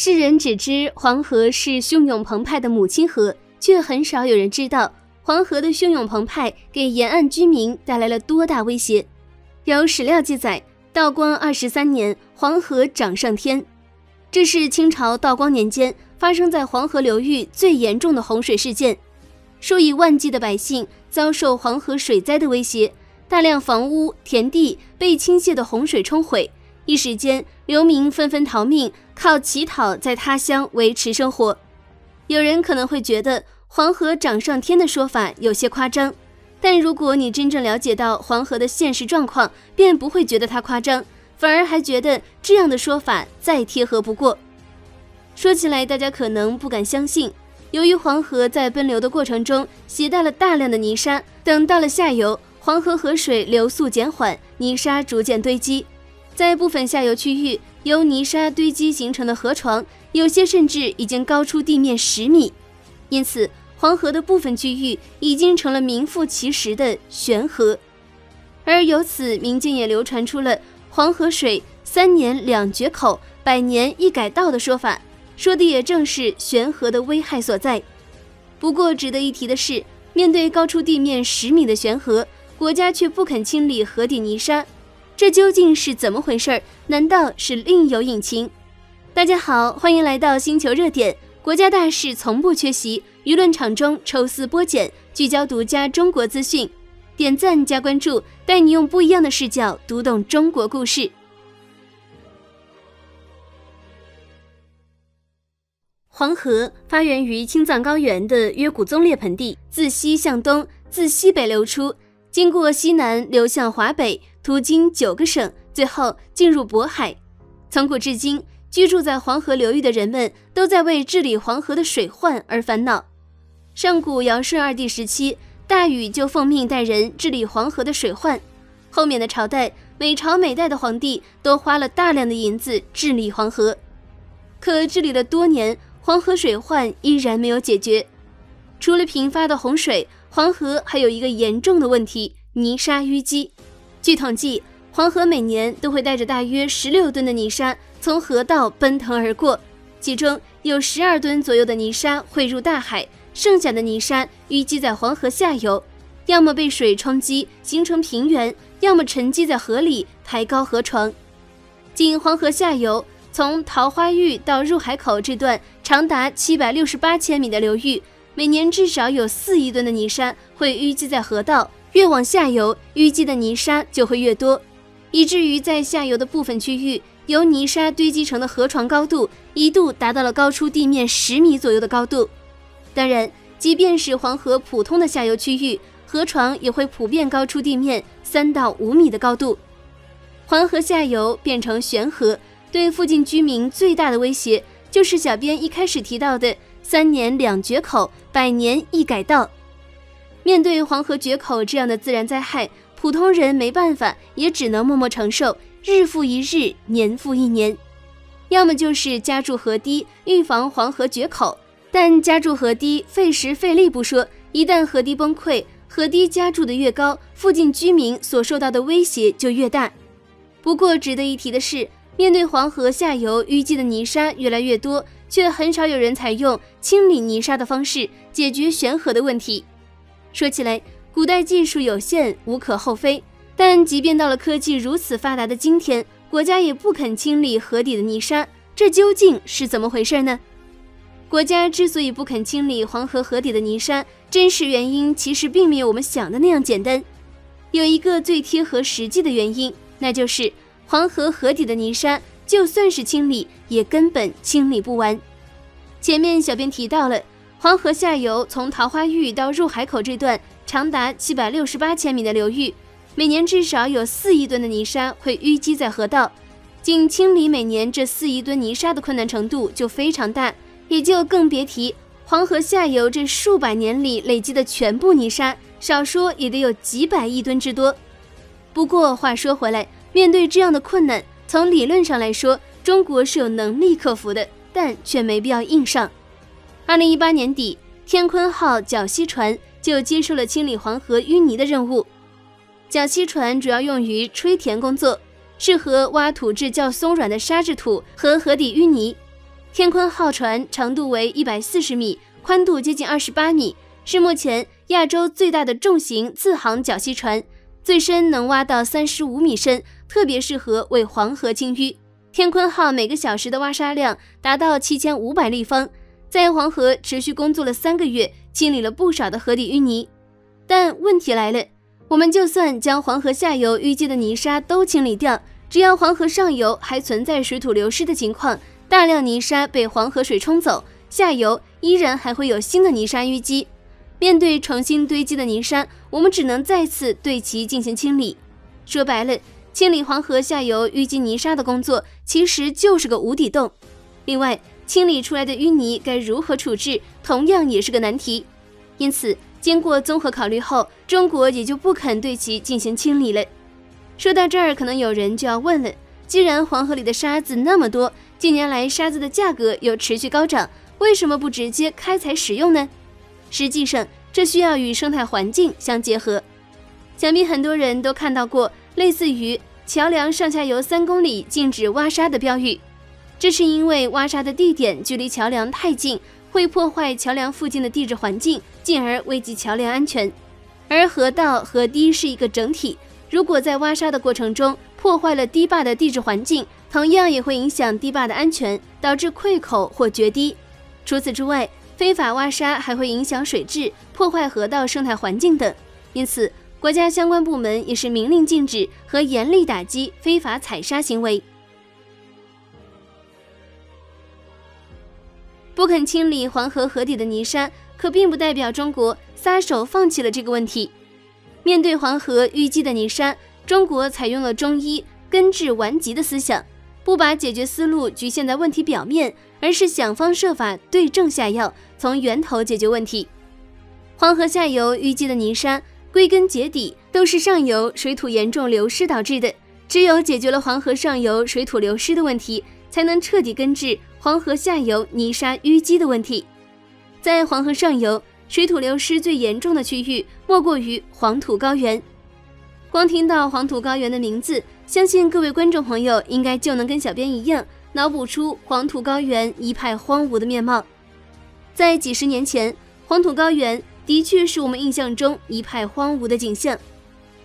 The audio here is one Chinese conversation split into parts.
世人只知黄河是汹涌澎湃的母亲河，却很少有人知道黄河的汹涌澎湃给沿岸居民带来了多大威胁。有史料记载，道光23年，黄河涨上天，这是清朝道光年间发生在黄河流域最严重的洪水事件，数以万计的百姓遭受黄河水灾的威胁，大量房屋、田地被倾泻的洪水冲毁，一时间流民纷纷逃命，靠乞讨在他乡维持生活。有人可能会觉得黄河涨上天的说法有些夸张，但如果你真正了解到黄河的现实状况，便不会觉得它夸张，反而还觉得这样的说法再贴合不过。说起来大家可能不敢相信，由于黄河在奔流的过程中携带了大量的泥沙，等到了下游，黄河河水流速减缓，泥沙逐渐堆积，在部分下游区域，由泥沙堆积形成的河床，有些甚至已经高出地面10米，因此黄河的部分区域已经成了名副其实的悬河。而由此民间也流传出了黄河水3年2决口，100年1改道的说法，说的也正是悬河的危害所在。不过值得一提的是，面对高出地面10米的悬河，国家却不肯清理河底泥沙，这究竟是怎么回事？难道是另有隐情？大家好，欢迎来到星球热点，国家大事从不缺席，舆论场中抽丝剥茧，聚焦独家中国资讯。点赞加关注，带你用不一样的视角读懂中国故事。黄河发源于青藏高原的约古宗裂盆地，自西向东，自西北流出，经过西南流向华北，途经9个省，最后进入渤海。从古至今，居住在黄河流域的人们都在为治理黄河的水患而烦恼。上古尧舜2帝时期，大禹就奉命带人治理黄河的水患。后面的朝代，每朝每代的皇帝都花了大量的银子治理黄河，可治理了多年，黄河水患依然没有解决。除了频发的洪水，黄河还有一个严重的问题：泥沙淤积。据统计，黄河每年都会带着大约16吨的泥沙从河道奔腾而过，其中有12吨左右的泥沙汇入大海，剩下的泥沙淤积在黄河下游，要么被水冲击形成平原，要么沉积在河里抬高河床。仅黄河下游，从桃花峪到入海口这段长达768千米的流域，每年至少有4亿吨的泥沙会淤积在河道，越往下游淤积的泥沙就会越多，以至于在下游的部分区域，由泥沙堆积成的河床高度一度达到了高出地面10米左右的高度。当然，即便是黄河普通的下游区域，河床也会普遍高出地面3到5米的高度。黄河下游变成悬河，对附近居民最大的威胁就是小编一开始提到的3年2决口，100年1改道。面对黄河决口这样的自然灾害，普通人没办法，也只能默默承受，日复一日，年复一年。要么就是加筑河堤，预防黄河决口，但加筑河堤费时费力不说，一旦河堤崩溃，河堤加筑的越高，附近居民所受到的威胁就越大。不过值得一提的是，面对黄河下游淤积的泥沙越来越多，却很少有人采用清理泥沙的方式解决悬河的问题。说起来，古代技术有限，无可厚非，但即便到了科技如此发达的今天，国家也不肯清理河底的泥沙，这究竟是怎么回事呢？国家之所以不肯清理黄河河底的泥沙，真实原因其实并没有我们想的那样简单。有一个最贴合实际的原因，那就是黄河河底的泥沙就算是清理，也根本清理不完。前面小编提到了，黄河下游从桃花峪到入海口这段长达768千米的流域，每年至少有4亿吨的泥沙会淤积在河道，仅清理每年这4亿吨泥沙的困难程度就非常大，也就更别提黄河下游这数百年里累积的全部泥沙，少说也得有几百亿吨之多。不过话说回来，面对这样的困难，从理论上来说，中国是有能力克服的，但却没必要硬上。2018年底，天鲲号绞溪船就接受了清理黄河淤泥的任务。绞溪船主要用于吹填工作，适合挖土质较松软的沙质土和河底淤泥。天鲲号船长度为140米，宽度接近28米，是目前亚洲最大的重型自航绞吸船，最深能挖到35米深，特别适合为黄河清淤。天鲲号每个小时的挖沙量达到7500立方，在黄河持续工作了3个月，清理了不少的河底淤泥。但问题来了，我们就算将黄河下游淤积的泥沙都清理掉，只要黄河上游还存在水土流失的情况，大量泥沙被黄河水冲走，下游依然还会有新的泥沙淤积。面对重新堆积的泥沙，我们只能再次对其进行清理。说白了，清理黄河下游淤积泥沙的工作其实就是个无底洞。另外，清理出来的淤泥该如何处置，同样也是个难题。因此，经过综合考虑后，中国也就不肯对其进行清理了。说到这儿，可能有人就要问了，既然黄河里的沙子那么多，近年来沙子的价格又持续高涨，为什么不直接开采使用呢？实际上，这需要与生态环境相结合。想必很多人都看到过类似于桥梁上下游3公里禁止挖沙的标语，这是因为挖沙的地点距离桥梁太近，会破坏桥梁附近的地质环境，进而危及桥梁安全。而河道、河堤是一个整体，如果在挖沙的过程中破坏了堤坝的地质环境，同样也会影响堤坝的安全，导致溃口或决堤。除此之外，非法挖沙还会影响水质，破坏河道生态环境等。因此，国家相关部门也是明令禁止和严厉打击非法采沙行为。不肯清理黄河河底的泥沙，可并不代表中国撒手放弃了这个问题。面对黄河淤积的泥沙，中国采用了中医根治顽疾的思想，不把解决思路局限在问题表面，而是想方设法对症下药，从源头解决问题。黄河下游淤积的泥沙，归根结底都是上游水土严重流失导致的。只有解决了黄河上游水土流失的问题，才能彻底根治黄河下游泥沙淤积的问题。在黄河上游，水土流失最严重的区域莫过于黄土高原。光听到黄土高原的名字，相信各位观众朋友应该就能跟小编一样，脑补出黄土高原一派荒芜的面貌。在几十年前，黄土高原的确是我们印象中一派荒芜的景象。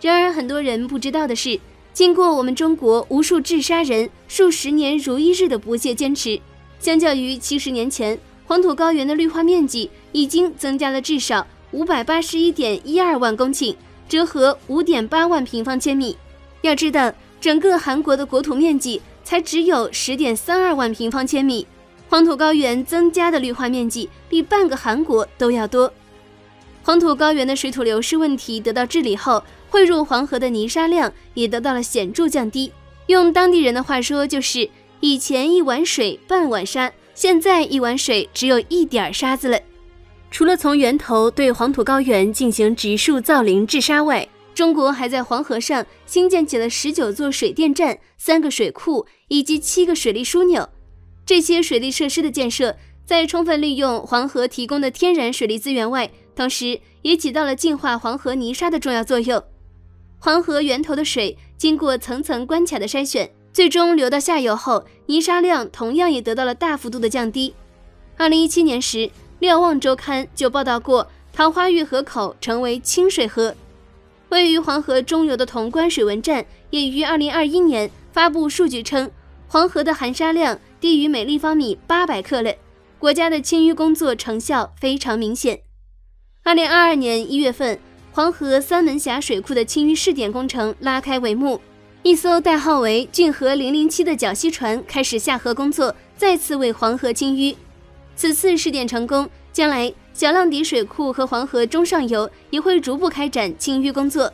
然而，很多人不知道的是，经过我们中国无数治沙人数十年如一日的不懈坚持，相较于70年前，黄土高原的绿化面积已经增加了至少581.12万公顷，折合5.8万平方千米。要知道，整个韩国的国土面积才只有10.32万平方千米，黄土高原增加的绿化面积比半个韩国都要多。黄土高原的水土流失问题得到治理后，汇入黄河的泥沙量也得到了显著降低。用当地人的话说，就是以前1碗水半碗沙，现在1碗水只有1点沙子了。除了从源头对黄土高原进行植树造林治沙外，中国还在黄河上新建起了19座水电站、3个水库以及7个水利枢纽。这些水利设施的建设，在充分利用黄河提供的天然水利资源外，同时也起到了净化黄河泥沙的重要作用。黄河源头的水经过层层关卡的筛选，最终流到下游后，泥沙量同样也得到了大幅度的降低。2017年时，《瞭望周刊》就报道过桃花峪河口成为清水河。位于黄河中游的潼关水文站也于2021年发布数据称，黄河的含沙量低于每立方米800克了，国家的清淤工作成效非常明显。2022年1月份，黄河三门峡水库的清淤试点工程拉开帷幕，一艘代号为浚河007的绞吸船开始下河工作，再次为黄河清淤。此次试点成功，将来小浪底水库和黄河中上游也会逐步开展清淤工作。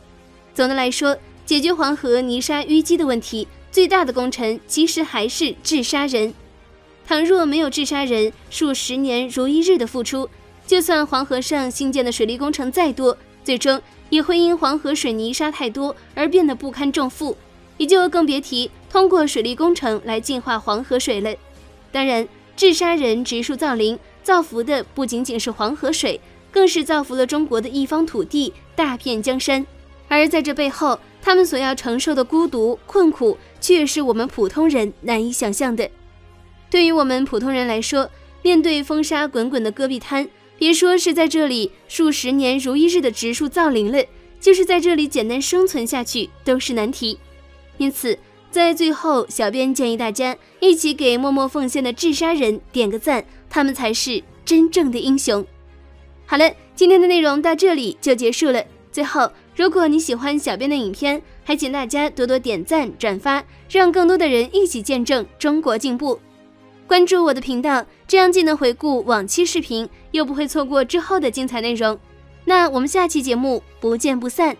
总的来说，解决黄河泥沙淤积的问题，最大的功臣其实还是治沙人。倘若没有治沙人数十年如一日的付出，就算黄河上新建的水利工程再多，最终也会因黄河水泥沙太多而变得不堪重负，也就更别提通过水利工程来净化黄河水了。当然，治沙人植树造林，造福的不仅仅是黄河水，更是造福了中国的一方土地、大片江山。而在这背后，他们所要承受的孤独、困苦，却是我们普通人难以想象的。对于我们普通人来说，面对风沙滚滚的戈壁滩，别说是在这里数十年如一日的植树造林了，就是在这里简单生存下去都是难题。因此在最后，小编建议大家一起给默默奉献的治沙人点个赞，他们才是真正的英雄。好了，今天的内容到这里就结束了。最后，如果你喜欢小编的影片，还请大家多多点赞转发，让更多的人一起见证中国进步。关注我的频道，这样既能回顾往期视频，又不会错过之后的精彩内容。那我们下期节目不见不散。